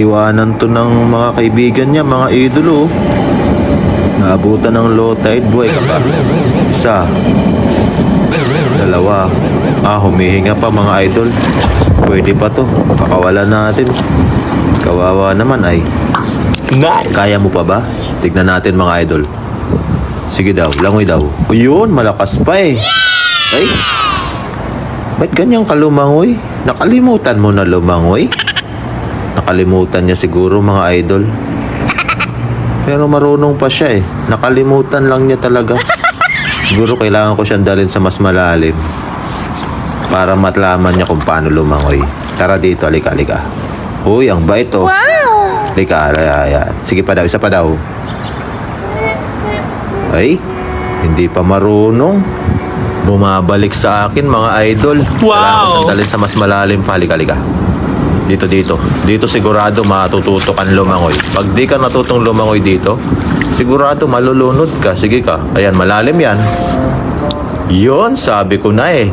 Iwanan to ng mga kaibigan niya, mga idolo. Naabutan ng low tide, buhay ka pa. Isa. Dalawa. Humihinga pa mga idol. Pwede pa to. Pakawalan natin. Kawawa naman ay. Kaya mo pa ba? Tignan natin mga idol. Sige daw, langoy daw. Yun, malakas pa eh. Ay, ba't ganyang kalumangoy? Nakalimutan mo na lumangoy? Nakalimutan niya siguro mga idol. Pero marunong pa siya eh. Nakalimutan lang niya talaga. Siguro kailangan ko siyang dalhin sa mas malalim para matlaman niya kung paano lumangoy. Tara dito, alika. Uy, ang bait oh. Wow! Alika, ayan. Sige pa daw, isa pa daw. Ay, hindi pa marunong. Bumabalik sa akin mga idol. Kailangan ko siyang dalhin sa mas malalim pa. Halika. Dito sigurado matututo kang lumangoy. Pag di ka natutong lumangoy dito, sigurado malulunod ka. Sige ka. Ayan, malalim yan. Yon, sabi ko na eh.